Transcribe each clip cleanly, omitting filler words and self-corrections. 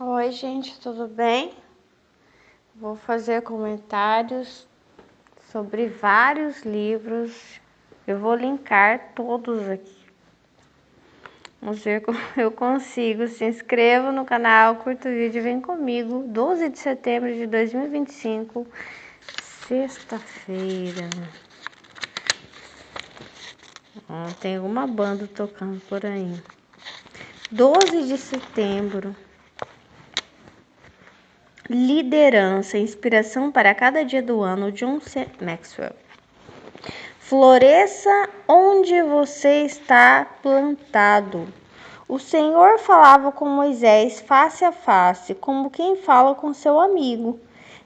Oi, gente, tudo bem? Vou fazer comentários sobre vários livros. Eu vou linkar todos aqui. Vamos ver como eu consigo. Se inscreva no canal, curta o vídeo e vem comigo. 12 de setembro de 2025, sexta-feira. Tem alguma banda tocando por aí. 12 de setembro. Liderança, inspiração para cada dia do ano, John C. Maxwell. Floresça onde você está plantado. O Senhor falava com Moisés face a face, como quem fala com seu amigo.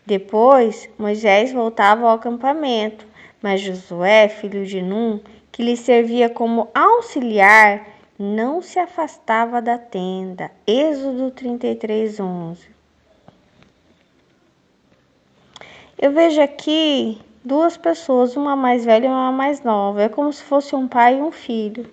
Depois, Moisés voltava ao acampamento, mas Josué, filho de Num, que lhe servia como auxiliar, não se afastava da tenda. Êxodo 33:11. Eu vejo aqui duas pessoas, uma mais velha e uma mais nova. É como se fosse um pai e um filho.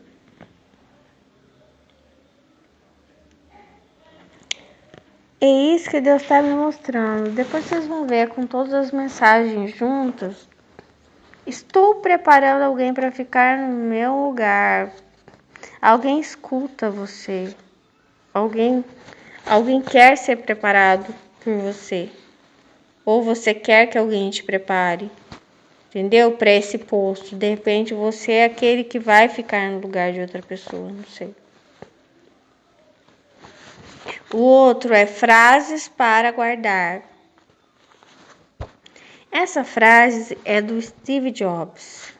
É isso que Deus está me mostrando. Depois vocês vão ver com todas as mensagens juntas. Estou preparando alguém para ficar no meu lugar. Alguém escuta você. Alguém quer ser preparado por você. Ou você quer que alguém te prepare. Entendeu? Para esse posto. De repente você é aquele que vai ficar no lugar de outra pessoa. Não sei. O outro é frases para guardar. Essa frase é do Steve Jobs.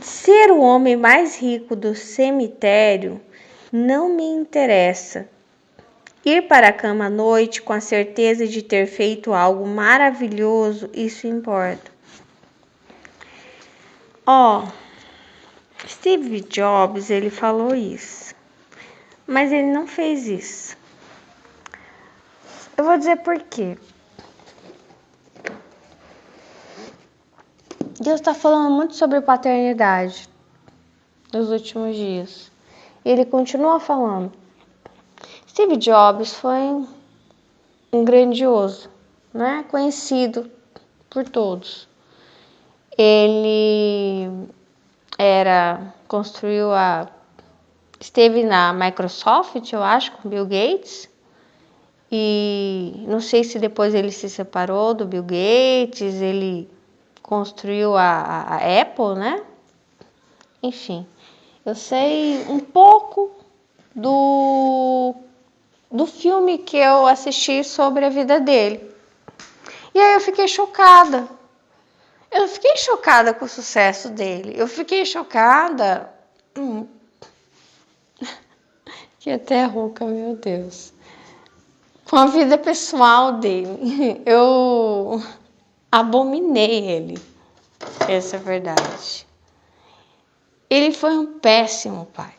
Ser o homem mais rico do cemitério não me interessa. Ir para a cama à noite com a certeza de ter feito algo maravilhoso, isso importa. Steve Jobs, ele falou isso, mas ele não fez isso. Eu vou dizer por quê. Deus está falando muito sobre paternidade nos últimos dias. E ele continua falando. Steve Jobs foi um grandioso, né? Conhecido por todos. Ele esteve na Microsoft, eu acho, com Bill Gates. E não sei se depois ele se separou do Bill Gates, ele construiu a Apple, né? Enfim, eu sei um pouco do filme que eu assisti sobre a vida dele. E aí eu fiquei chocada. Eu fiquei chocada com o sucesso dele. Eu fiquei chocada. Que até rouca, meu Deus. Com a vida pessoal dele. Eu abominei ele. Essa é a verdade. Ele foi um péssimo pai.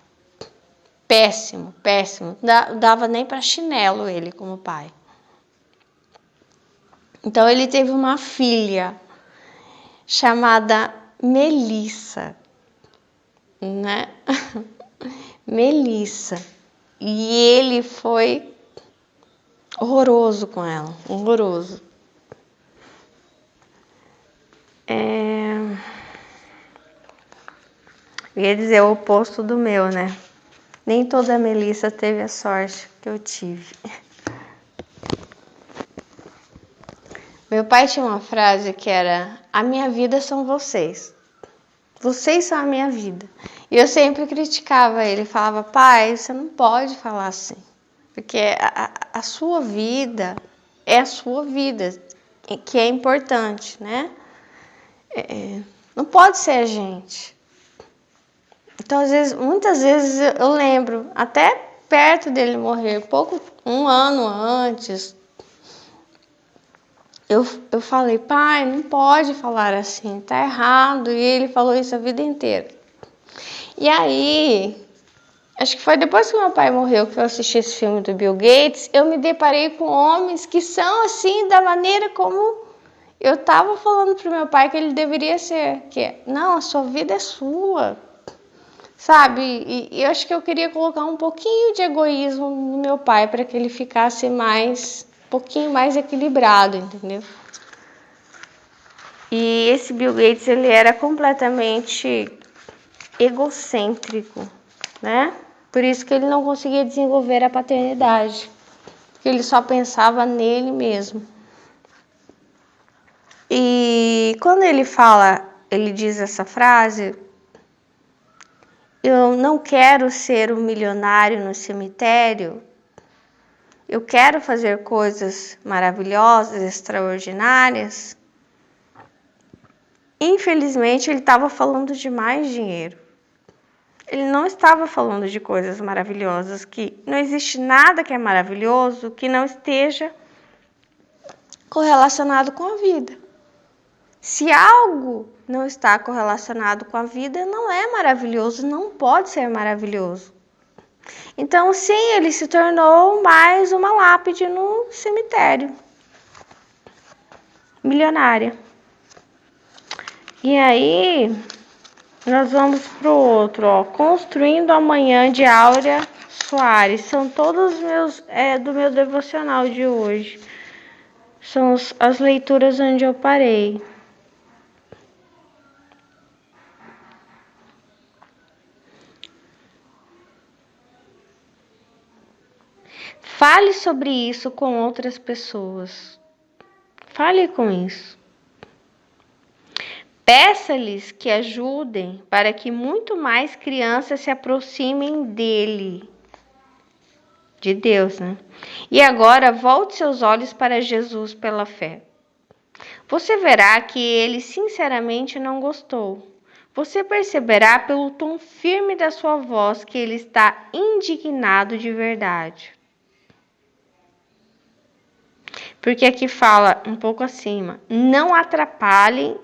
Péssimo, péssimo. Não dava nem para chinelo ele como pai. Então ele teve uma filha chamada Melissa, né? Melissa. E ele foi horroroso com ela, horroroso. Ia dizer o oposto do meu, né? Nem toda Melissa teve a sorte que eu tive. Meu pai tinha uma frase que era: a minha vida são vocês. Vocês são a minha vida. E eu sempre criticava ele, falava: pai, você não pode falar assim. Porque a sua vida é a sua vida, que é importante, né? Não pode ser a gente. Então, muitas vezes eu lembro, até perto dele morrer, um ano antes, eu falei: pai, não pode falar assim, tá errado. E ele falou isso a vida inteira. E aí, acho que foi depois que meu pai morreu que eu assisti esse filme do Bill Gates, eu me deparei com homens que são assim, da maneira como eu estava falando pro meu pai que ele deveria ser. Que não, a sua vida é sua. sabe? E eu acho que eu queria colocar um pouquinho de egoísmo no meu pai para que ele ficasse um pouquinho mais equilibrado, entendeu? E esse Bill Gates, ele era completamente egocêntrico, né? Por isso que ele não conseguia desenvolver a paternidade, porque ele só pensava nele mesmo. E quando ele diz essa frase, eu não quero ser um milionário no cemitério, eu quero fazer coisas maravilhosas, extraordinárias. Infelizmente, ele estava falando de mais dinheiro. Ele não estava falando de coisas maravilhosas, que não existe nada que é maravilhoso que não esteja correlacionado com a vida. Se algo não está correlacionado com a vida, não é maravilhoso, não pode ser maravilhoso. Então, sim, ele se tornou mais uma lápide no cemitério. Milionária. E aí, nós vamos para o outro, ó. Construindo Amanhã, de Áurea Soares. São todos meus, do meu devocional de hoje. São as leituras onde eu parei. Fale sobre isso com outras pessoas. Fale com isso. Peça-lhes que ajudem para que muito mais crianças se aproximem dele. De Deus, né? E agora volte seus olhos para Jesus pela fé. Você verá que ele sinceramente não gostou. Você perceberá pelo tom firme da sua voz que ele está indignado de verdade. Porque aqui fala um pouco acima, não atrapalhem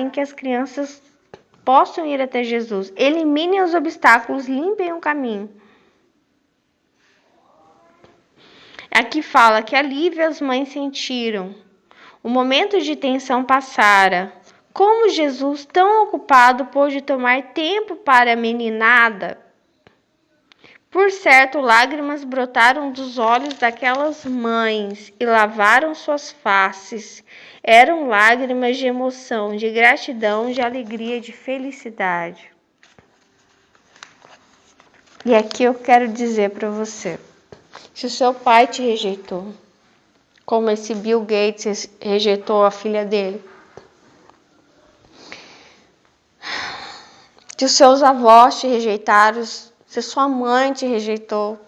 que as crianças possam ir até Jesus. Eliminem os obstáculos, limpem o caminho. Aqui fala que alívio as mães sentiram. O momento de tensão passara. Como Jesus, tão ocupado, pôde tomar tempo para a meninada? Por certo, lágrimas brotaram dos olhos daquelas mães e lavaram suas faces. Eram lágrimas de emoção, de gratidão, de alegria, de felicidade. E aqui eu quero dizer para você, se o seu pai te rejeitou, como esse Bill Gates rejeitou a filha dele, se os seus avós te rejeitaram, se sua mãe te rejeitou,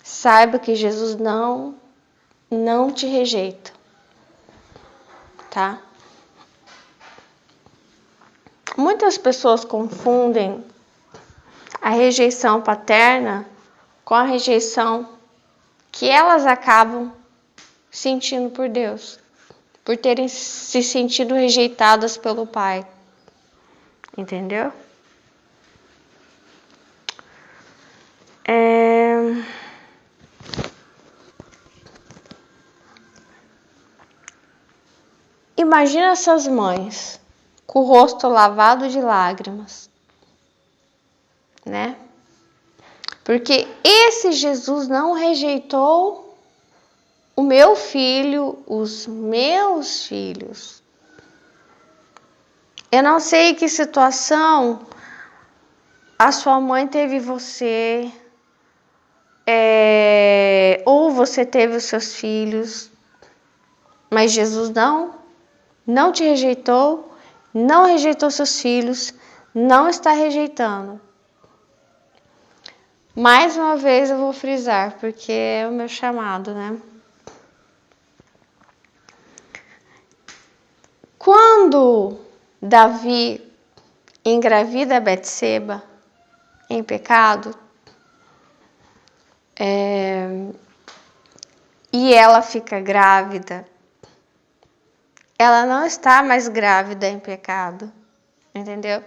saiba que Jesus não te rejeita, tá? Muitas pessoas confundem a rejeição paterna com a rejeição que elas acabam sentindo por Deus, por terem se sentido rejeitadas pelo Pai, entendeu? Imagina essas mães com o rosto lavado de lágrimas, né? Porque esse Jesus não rejeitou o meu filho, os meus filhos. Eu não sei que situação a sua mãe teve você, ou você teve os seus filhos, mas Jesus não te rejeitou, não rejeitou seus filhos, não está rejeitando. Mais uma vez eu vou frisar, porque é o meu chamado, né? Quando Davi engravida Betseba em pecado, e ela fica grávida, ela não está mais grávida em pecado, entendeu?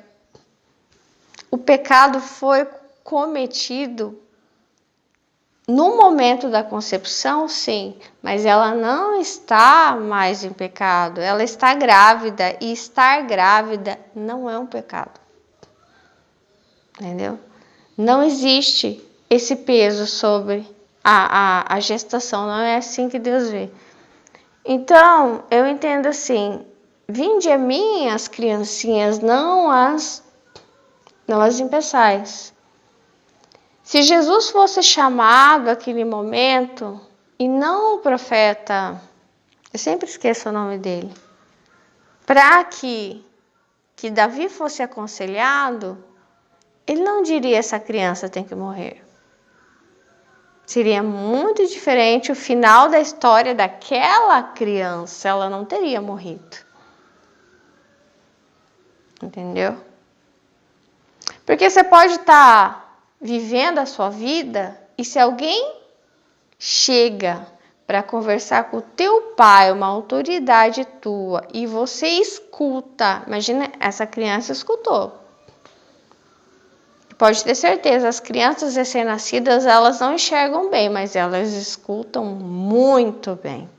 O pecado foi cometido No momento da concepção, sim, mas ela não está mais em pecado. Ela está grávida e estar grávida não é um pecado. Entendeu? Não existe esse peso sobre a gestação, não é assim que Deus vê. Então, eu entendo assim, vinde a mim as criancinhas, não as impeçais. Se Jesus fosse chamado naquele momento, e não o profeta, eu sempre esqueço o nome dele, para que Davi fosse aconselhado, ele não diria essa criança tem que morrer. Seria muito diferente o final da história daquela criança, ela não teria morrido. Entendeu? Porque você pode estar vivendo a sua vida e se alguém chega para conversar com o teu pai, uma autoridade tua, e você escuta, imagina, essa criança escutou. Pode ter certeza, as crianças recém-nascidas, elas não enxergam bem, mas elas escutam muito bem.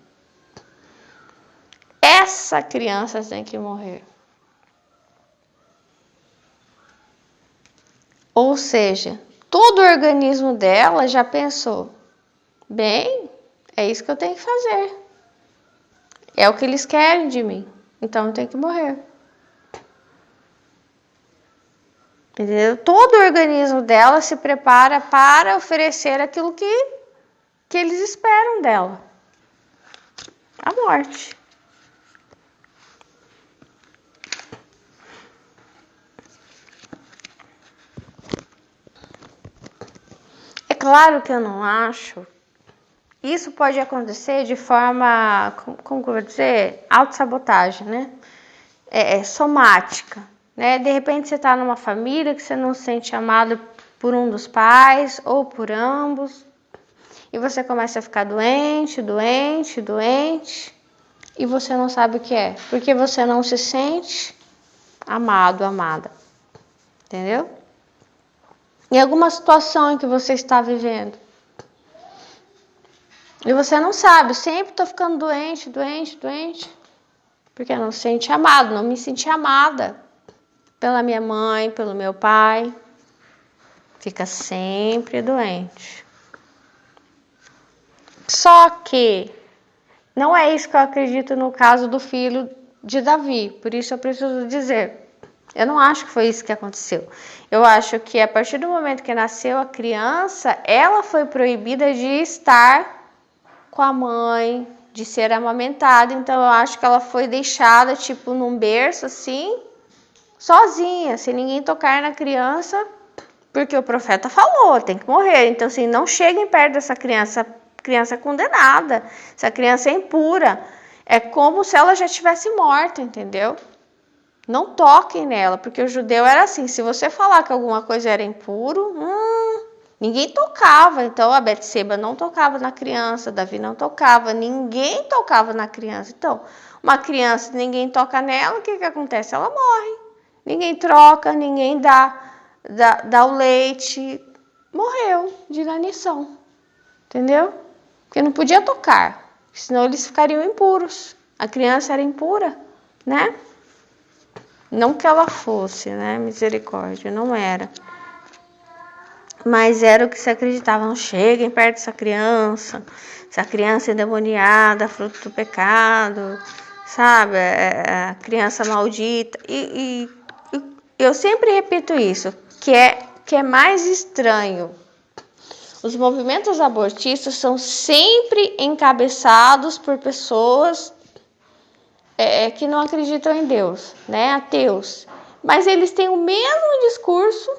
Essa criança tem que morrer. Ou seja, todo o organismo dela já pensou, bem, é isso que eu tenho que fazer. É o que eles querem de mim, então eu tenho que morrer. Entendeu? Todo o organismo dela se prepara para oferecer aquilo que eles esperam dela. A morte. É claro que eu não acho. Isso pode acontecer de forma, como eu vou dizer, autossabotagem, né? Somática. Né? De repente você está numa família que você não se sente amado por um dos pais ou por ambos. E você começa a ficar doente, e você não sabe o que é. Porque você não se sente amado, amada. Entendeu? Em alguma situação em que você está vivendo. E você não sabe, eu sempre estou ficando doente. Porque eu não se sente amado, não me senti amada pela minha mãe, pelo meu pai. Fica sempre doente. Só que não é isso que eu acredito no caso do filho de Davi. Por isso eu preciso dizer, eu não acho que foi isso que aconteceu. Eu acho que a partir do momento que nasceu a criança, ela foi proibida de estar com a mãe, de ser amamentada. Então eu acho que ela foi deixada tipo num berço assim, sozinha, sem ninguém tocar na criança, porque o profeta falou, tem que morrer. Então assim, não cheguem perto dessa criança condenada. Essa criança é impura. É como se ela já tivesse morta, entendeu? Não toquem nela, porque o judeu era assim, se você falar que alguma coisa era impuro, ninguém tocava. Então a Betseba não tocava na criança, Davi não tocava, ninguém tocava na criança. Então, uma criança, ninguém toca nela, o que acontece? Ela morre. Ninguém troca, ninguém dá o leite. Morreu de inanição. Entendeu? Porque não podia tocar, senão eles ficariam impuros. A criança era impura, né? Não que ela fosse, né? Misericórdia, não era. Mas era o que se acreditava. Não cheguem perto dessa criança. Essa criança endemoniada, fruto do pecado, sabe? A criança maldita. E eu sempre repito isso, que é mais estranho. Os movimentos abortistas são sempre encabeçados por pessoas que não acreditam em Deus, né? Ateus. Mas eles têm o mesmo discurso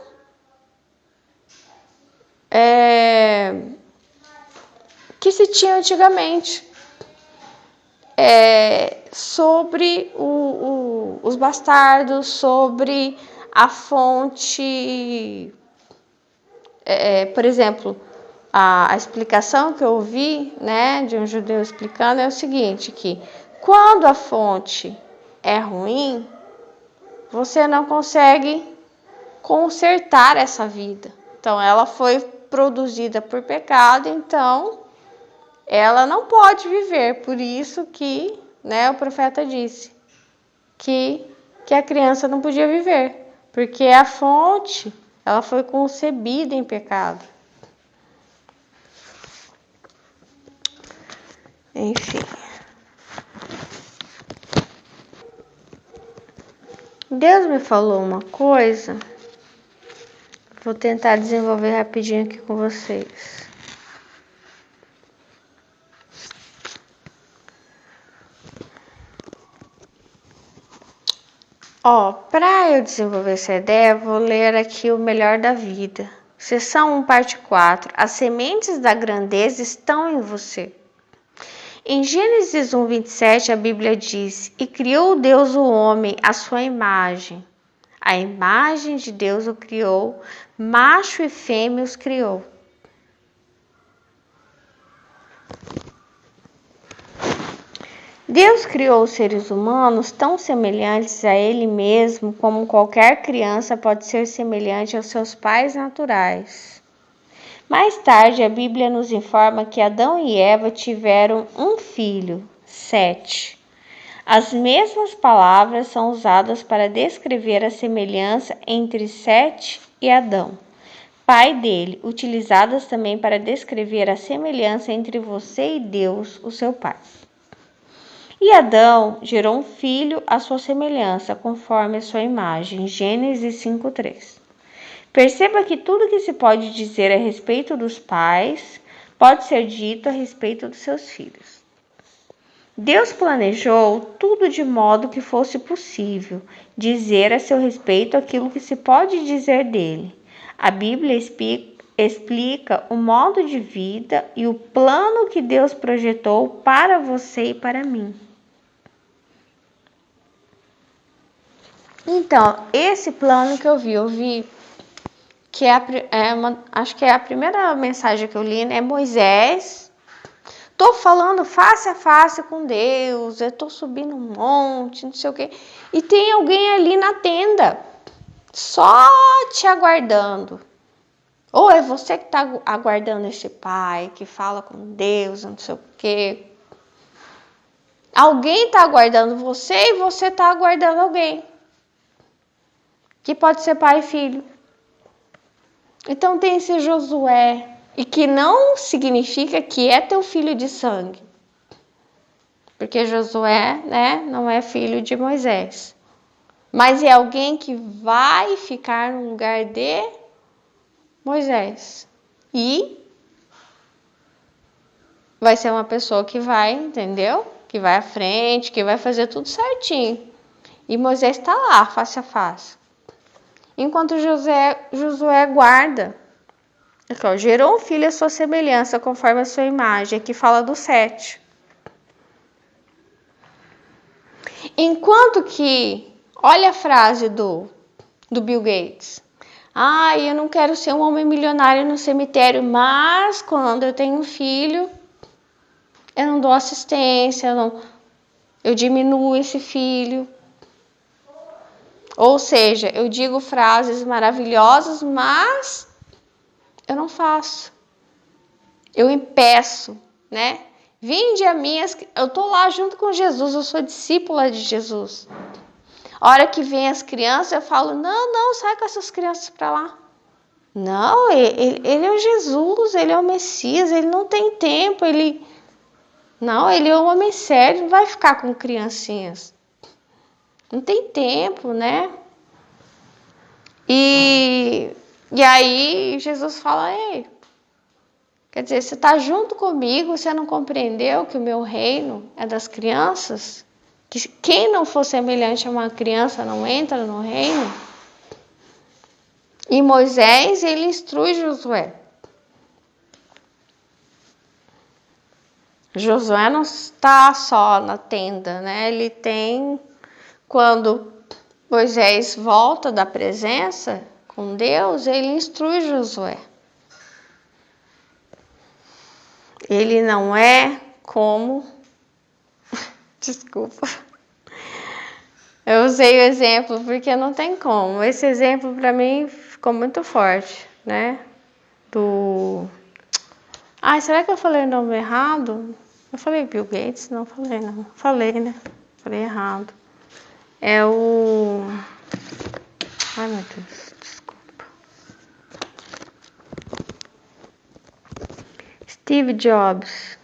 que se tinha antigamente sobre os bastardos, sobre a fonte. Por exemplo, a explicação que eu ouvi, né, de um judeu explicando é o seguinte, que quando a fonte é ruim, você não consegue consertar essa vida. Então, ela foi produzida por pecado, então ela não pode viver. Por isso que, né, o profeta disse que a criança não podia viver, porque a fonte, ela foi concebida em pecado. Enfim. Deus me falou uma coisa, vou tentar desenvolver rapidinho aqui com vocês. Para eu desenvolver essa ideia, vou ler aqui o Melhor da Vida. Seção 1, parte 4. As sementes da grandeza estão em você. Em Gênesis 1, 27, a Bíblia diz: E criou Deus o homem à sua imagem. A imagem de Deus o criou, macho e fêmea os criou. Deus criou os seres humanos tão semelhantes a Ele mesmo como qualquer criança pode ser semelhante aos seus pais naturais. Mais tarde, a Bíblia nos informa que Adão e Eva tiveram um filho, Sete. As mesmas palavras são usadas para descrever a semelhança entre Sete e Adão, pai dele, utilizadas também para descrever a semelhança entre você e Deus, o seu pai. E Adão gerou um filho à sua semelhança, conforme a sua imagem. Gênesis 5:3. Perceba que tudo que se pode dizer a respeito dos pais pode ser dito a respeito dos seus filhos. Deus planejou tudo de modo que fosse possível dizer a seu respeito aquilo que se pode dizer dele. A Bíblia explica o modo de vida e o plano que Deus projetou para você e para mim. Então, esse plano que eu vi que acho que é a primeira mensagem que eu li, né? Moisés, tô falando face a face com Deus, eu tô subindo um monte, não sei o quê, e tem alguém ali na tenda, só te aguardando. Ou é você que tá aguardando esse pai que fala com Deus, não sei o quê. Alguém tá aguardando você e você tá aguardando alguém, que pode ser pai e filho. Então tem esse Josué, e que não significa que é teu filho de sangue, porque Josué, né, não é filho de Moisés, mas é alguém que vai ficar no lugar de Moisés, e vai ser uma pessoa que vai, entendeu? Que vai à frente, que vai fazer tudo certinho, e Moisés está lá, face a face, enquanto Josué guarda. Aqui, gerou um filho à sua semelhança, conforme a sua imagem. Aqui fala do 7. Enquanto que, olha a frase do Bill Gates. Eu não quero ser um homem milionário no cemitério, mas quando eu tenho um filho, eu não dou assistência, eu diminuo esse filho. Ou seja, eu digo frases maravilhosas, mas eu não faço. Eu impeço, né? Vinde a mim, eu tô lá junto com Jesus, eu sou discípula de Jesus. A hora que vem as crianças, eu falo, não, sai com essas crianças para lá. Não, ele é o Jesus, ele é o Messias, ele não tem tempo, ele é um homem sério, não vai ficar com criancinhas. Não tem tempo, né? E aí Jesus fala, ei, quer dizer, você está junto comigo, você não compreendeu que o meu reino é das crianças? Que quem não for semelhante a uma criança não entra no reino? E Moisés, ele instrui Josué. Josué não está só na tenda, né? Ele tem, quando Moisés volta da presença com Deus, ele instrui Josué. Ele não é como... Desculpa. Eu usei o exemplo porque não tem como. Esse exemplo para mim ficou muito forte, né? do... Ai, será que eu falei o nome errado? Eu falei Bill Gates? Não falei, não. Falei, né? Falei errado. É o... Ai, meu Deus, desculpa. Steve Jobs.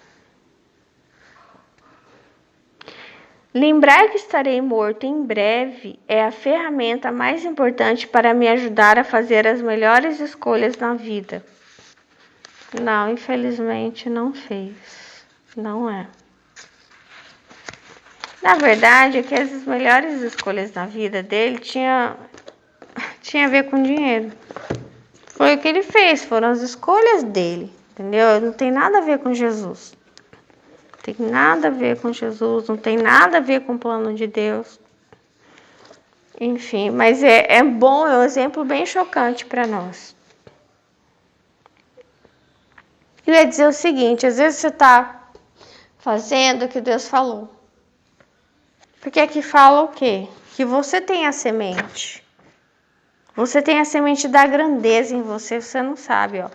Lembrar que estarei morto em breve é a ferramenta mais importante para me ajudar a fazer as melhores escolhas na vida. Não, infelizmente não fez. Não é. Na verdade, é que as melhores escolhas na vida dele tinha a ver com dinheiro. Foi o que ele fez, foram as escolhas dele, entendeu? Não tem nada a ver com Jesus. Não tem nada a ver com Jesus, não tem nada a ver com o plano de Deus. Enfim, mas é bom, é um exemplo bem chocante para nós. Eu ia dizer o seguinte, às vezes você está fazendo o que Deus falou. Porque aqui fala o quê? Que você tem a semente. Você tem a semente da grandeza em você, você não sabe, ó.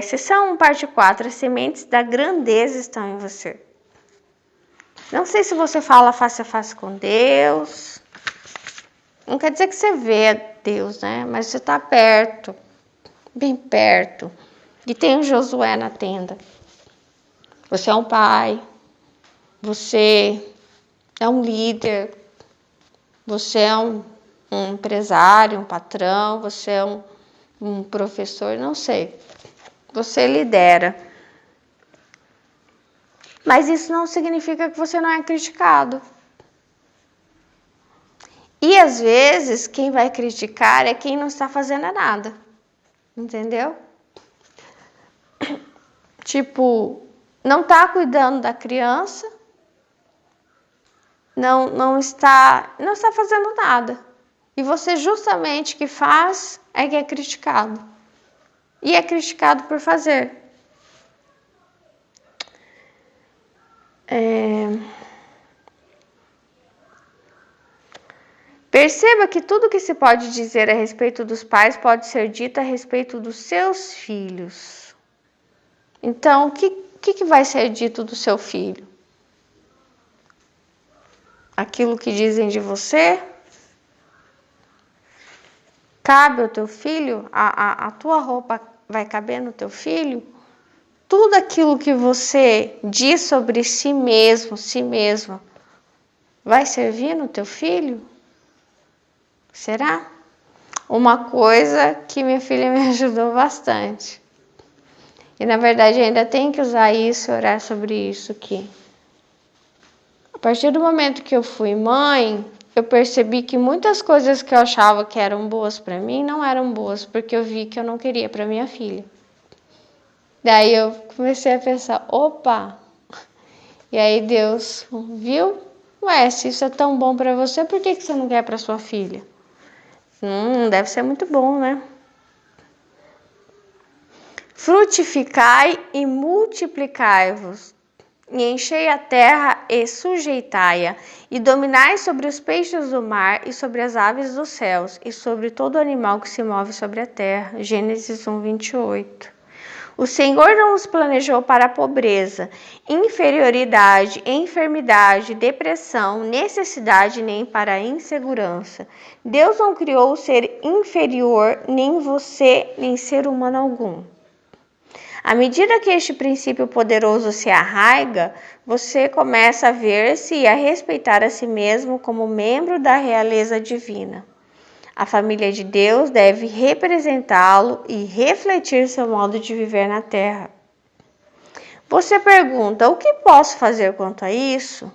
Seção 1, parte 4, as sementes da grandeza estão em você. Não sei se você fala face a face com Deus. Não quer dizer que você vê Deus, né? Mas você está perto, bem perto. E tem o Josué na tenda. Você é um pai. Você é um líder. Você é um empresário, um patrão. Você é um professor, não sei. Você lidera. Mas isso não significa que você não é criticado. E às vezes quem vai criticar é quem não está fazendo nada. Entendeu? Tipo, não está cuidando da criança, não está fazendo nada. E você justamente que faz é que é criticado. E é criticado por fazer. Perceba que tudo que se pode dizer a respeito dos pais pode ser dito a respeito dos seus filhos. Então, o que vai ser dito do seu filho? Aquilo que dizem de você? Cabe ao teu filho? A tua roupa vai caber no teu filho? Tudo aquilo que você diz sobre si mesmo, si mesma, vai servir no teu filho? Será? Uma coisa que minha filha me ajudou bastante. E na verdade ainda tem que usar isso e orar sobre isso aqui. A partir do momento que eu fui mãe, eu percebi que muitas coisas que eu achava que eram boas para mim não eram boas, porque eu vi que eu não queria para minha filha. Daí eu comecei a pensar, opa! E aí Deus viu? Ué, se isso é tão bom para você, por que você não quer para sua filha? Deve ser muito bom, né? Frutificai e multiplicai-vos, e enchei a terra e sujeitai-a, e dominai sobre os peixes do mar, e sobre as aves dos céus, e sobre todo animal que se move sobre a terra. Gênesis 1, 28. O Senhor não nos planejou para a pobreza, inferioridade, enfermidade, depressão, necessidade, nem para a insegurança. Deus não criou o ser inferior, nem você, nem ser humano algum. À medida que este princípio poderoso se arraiga, você começa a ver-se e a respeitar a si mesmo como membro da realeza divina. A família de Deus deve representá-lo e refletir seu modo de viver na terra. Você pergunta, o que posso fazer quanto a isso?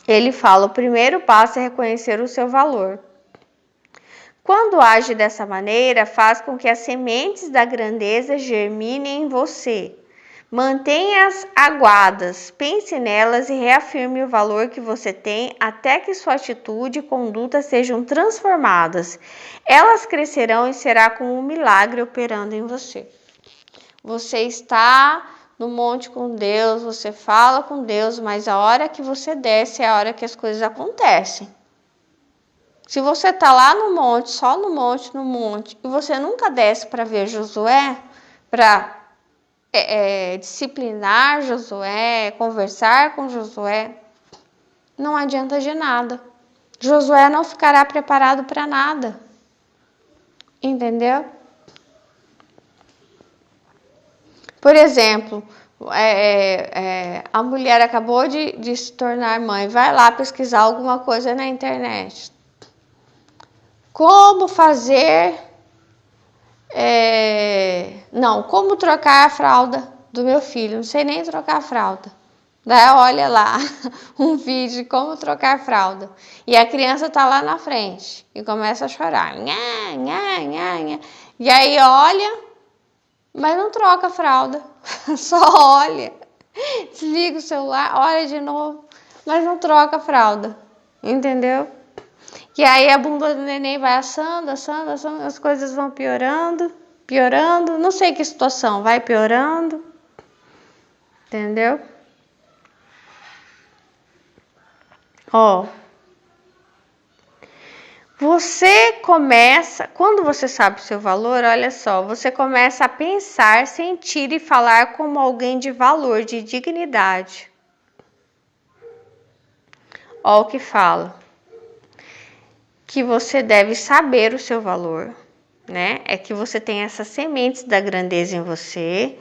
Ele fala, o primeiro passo é reconhecer o seu valor. Quando age dessa maneira, faz com que as sementes da grandeza germinem em você. Mantenha-as aguadas, pense nelas e reafirme o valor que você tem até que sua atitude e conduta sejam transformadas. Elas crescerão e será como um milagre operando em você. Você está no monte com Deus, você fala com Deus, mas a hora que você desce é a hora que as coisas acontecem. Se você tá lá no monte, só no monte, e você nunca desce para ver Josué, para disciplinar Josué, conversar com Josué, não adianta de nada. Josué não ficará preparado para nada. Entendeu? Por exemplo, a mulher acabou de se tornar mãe, vai lá pesquisar alguma coisa na internet. Como fazer... como trocar a fralda do meu filho. Não sei nem trocar a fralda. Daí olha lá um vídeo de como trocar a fralda. E a criança tá lá na frente e começa a chorar. Nha, nha, nha, nha. E aí olha, mas não troca a fralda. Só olha. Desliga o celular, olha de novo, mas não troca a fralda. Entendeu? E aí a bunda do neném vai assando, as coisas vão piorando, não sei que situação, vai piorando, entendeu? Você começa, quando você sabe o seu valor, olha só, você começa a pensar, sentir e falar como alguém de valor, de dignidade. Ó o que fala. Que você deve saber o seu valor, né? É que você tem essas sementes da grandeza em você,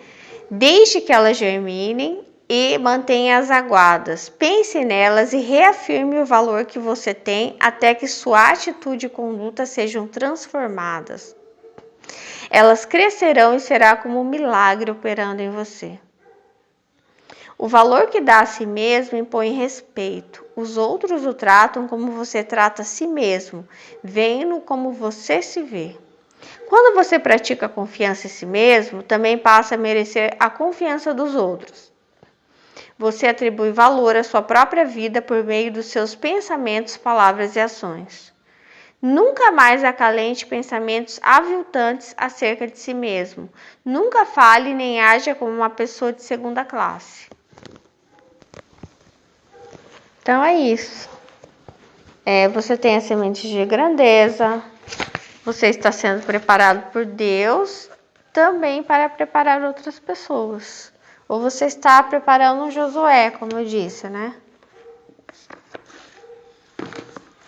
deixe que elas germinem e mantenha-as aguadas. Pense nelas e reafirme o valor que você tem até que sua atitude e conduta sejam transformadas. Elas crescerão e será como um milagre operando em você. O valor que dá a si mesmo impõe respeito. Os outros o tratam como você trata a si mesmo, veem-no como você se vê. Quando você pratica confiança em si mesmo, também passa a merecer a confiança dos outros. Você atribui valor à sua própria vida por meio dos seus pensamentos, palavras e ações. Nunca mais acalente pensamentos aviltantes acerca de si mesmo. Nunca fale nem haja como uma pessoa de segunda classe. Então é isso. Você tem a semente de grandeza. Você está sendo preparado por Deus também para preparar outras pessoas. Ou você está preparando um Josué, como eu disse, né?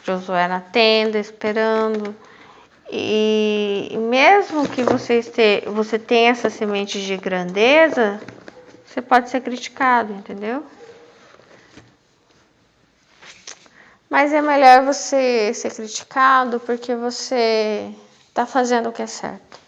Josué na tenda, esperando. E mesmo que você tenha essa semente de grandeza, você pode ser criticado, entendeu? Mas é melhor você ser criticado porque você está fazendo o que é certo.